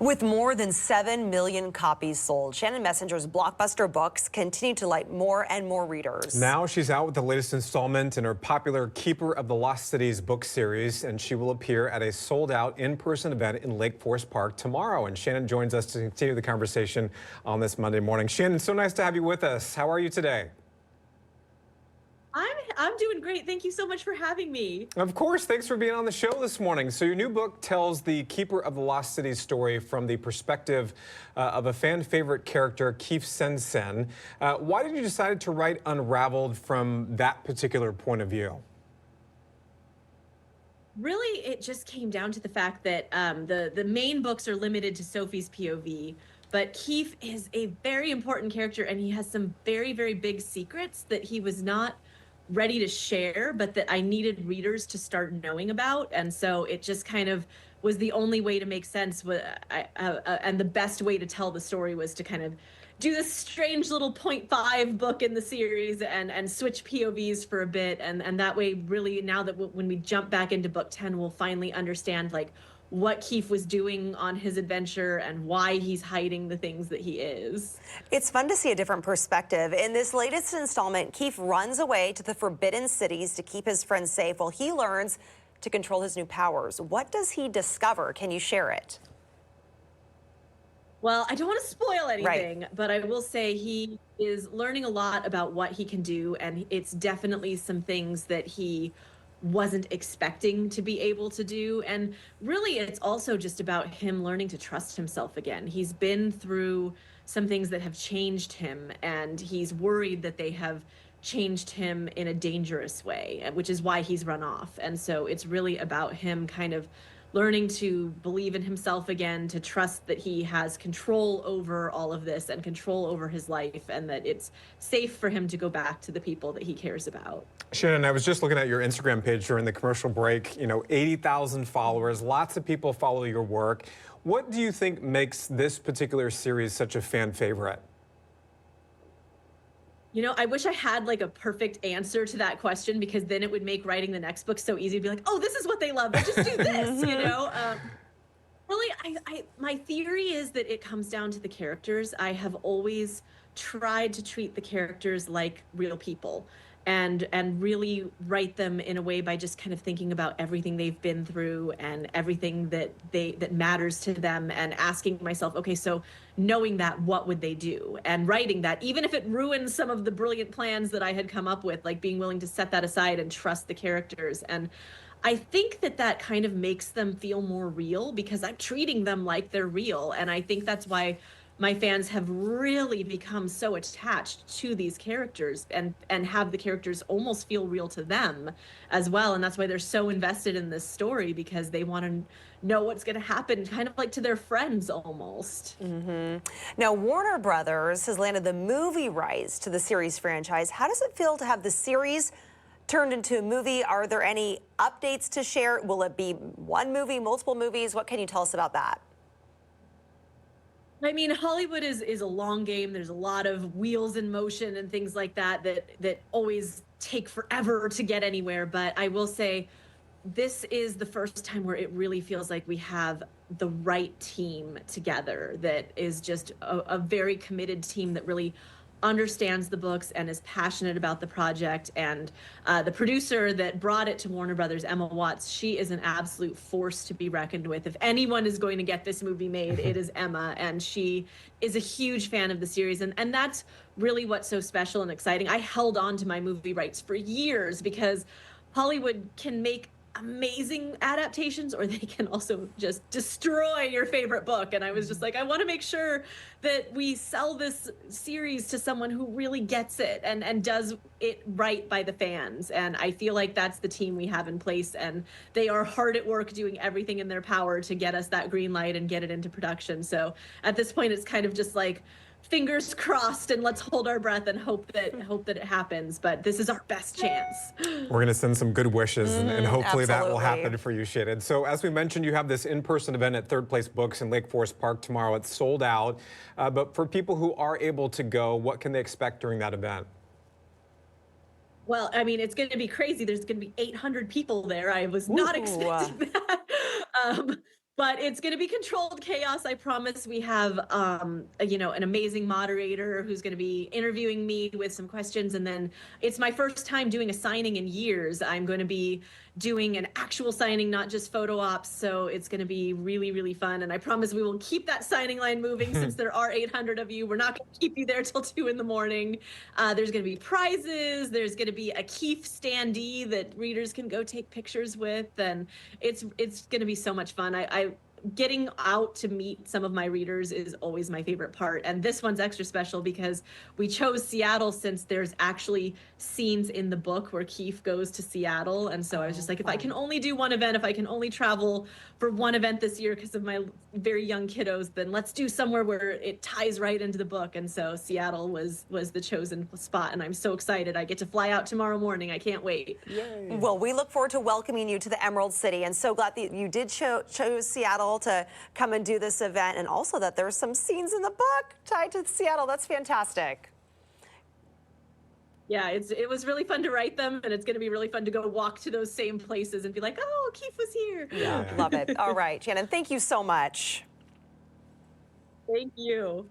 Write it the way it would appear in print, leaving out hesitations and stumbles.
With more than 7 million copies sold, Shannon Messenger's blockbuster books continue to light more and more readers. Now she's out with the latest installment in her popular Keeper of the Lost Cities book series, and she will appear at a sold-out in-person event in Lake Forest Park tomorrow. And Shannon joins us to continue the conversation on this Monday morning. Shannon, so nice to have you with us. How are you today? I'm doing great. Thank you so much for having me. Of course. Thanks for being on the show this morning. So your new book tells the Keeper of the Lost Cities story from the perspective of a fan favorite character, Keith Sen. Why did you decide to write Unraveled from that particular point of view? Really, it just came down to the fact that the main books are limited to Sophie's POV, but Keith is a very important character, and he has some very, very big secrets that he was not ready to share, but that I needed readers to start knowing about. And so it just kind of was the only way to make sense. And the best way to tell the story was to kind of do this strange little 0.5 book in the series and switch POVs for a bit. And that way, really, now that when we jump back into book 10, we'll finally understand like what Keith was doing on his adventure and why he's hiding the things that he is. It's fun to see a different perspective. In this latest installment, Keith runs away to the Forbidden Cities to keep his friends safe while he learns to control his new powers. What does he discover? Can you share it? Well, I don't want to spoil anything, but I will say he is learning a lot about what he can do, and it's definitely some things that he wasn't expecting to be able to do. And really, it's also just about him learning to trust himself again. He's been through some things that have changed him, and he's worried that they have changed him in a dangerous way, which is why he's run off. And so it's really about him kind of learning to believe in himself again, to trust that he has control over all of this and control over his life, and that it's safe for him to go back to the people that he cares about. Shannon, I was just looking at your Instagram page during the commercial break. 80,000 followers, lots of people follow your work. What do you think makes this particular series such a fan favorite? I wish I had like a perfect answer to that question, because then it would make writing the next book so easy to be like, oh, this is what they love. They just do this, Really, my theory is that it comes down to the characters. I have always tried to treat the characters like real people and really write them in a way by just kind of thinking about everything they've been through and everything that matters to them, and asking myself, okay, so knowing that, what would they do? And writing that, even if it ruins some of the brilliant plans that I had come up with, like being willing to set that aside and trust the characters. And I think that kind of makes them feel more real, because I'm treating them like they're real. And I think that's why my fans have really become so attached to these characters and have the characters almost feel real to them as well. And that's why they're so invested in this story, because they want to know what's going to happen, kind of like to their friends almost. Now, Warner Brothers has landed the movie rights to the series franchise. How does it feel to have the series turned into a movie? Are there any updates to share? Will it be one movie, multiple movies? What can you tell us about that? I mean, Hollywood is a long game. There's a lot of wheels in motion and things like that always take forever to get anywhere. But I will say, this is the first time where it really feels like we have the right team together, that is just a very committed team that really understands the books and is passionate about the project. And the producer that brought it to Warner Brothers, Emma Watts, she is an absolute force to be reckoned with. If anyone is going to get this movie made, it is Emma, and she is a huge fan of the series. And that's really what's so special and exciting. I held on to my movie rights for years, because Hollywood can make amazing adaptations, or they can also just destroy your favorite book. And I was just like, I want to make sure that we sell this series to someone who really gets it and does it right by the fans. And I feel like that's the team we have in place, and they are hard at work doing everything in their power to get us that green light and get it into production. So at this point, it's kind of just like, fingers crossed, and let's hold our breath and hope that it happens. But this is our best chance. We're going to send some good wishes, and hopefully that will happen for you, Shannon. So as we mentioned, you have this in-person event at Third Place Books in Lake Forest Park tomorrow. It's sold out. But for people who are able to go, what can they expect during that event? Well, I mean, it's going to be crazy. There's going to be 800 people there. I was not expecting that. But it's going to be controlled chaos. I promise. We have, an amazing moderator who's going to be interviewing me with some questions. And then it's my first time doing a signing in years. I'm going to be doing an actual signing, not just photo ops. So it's going to be really, really fun. And I promise we will keep that signing line moving since there are 800 of you. We're not going to keep you there till 2 in the morning. There's going to be prizes. There's going to be a Keef standee that readers can go take pictures with. And it's going to be so much fun. I getting out to meet some of my readers is always my favorite part. And this one's extra special because we chose Seattle since there's actually scenes in the book where Keef goes to Seattle. And so I was just like, if I can only do one event, if I can only travel for one event this year because of my very young kiddos, then let's do somewhere where it ties right into the book. And so Seattle was the chosen spot. And I'm so excited. I get to fly out tomorrow morning. I can't wait. Yay. Well, we look forward to welcoming you to the Emerald City, and so glad that you did choose Seattle to come and do this event, and also that there's some scenes in the book tied to Seattle. That's fantastic. Yeah, it was really fun to write them, and it's going to be really fun to go walk to those same places and be like, oh, Keef was here. Yeah, love it. All right, Shannon, thank you so much. Thank you.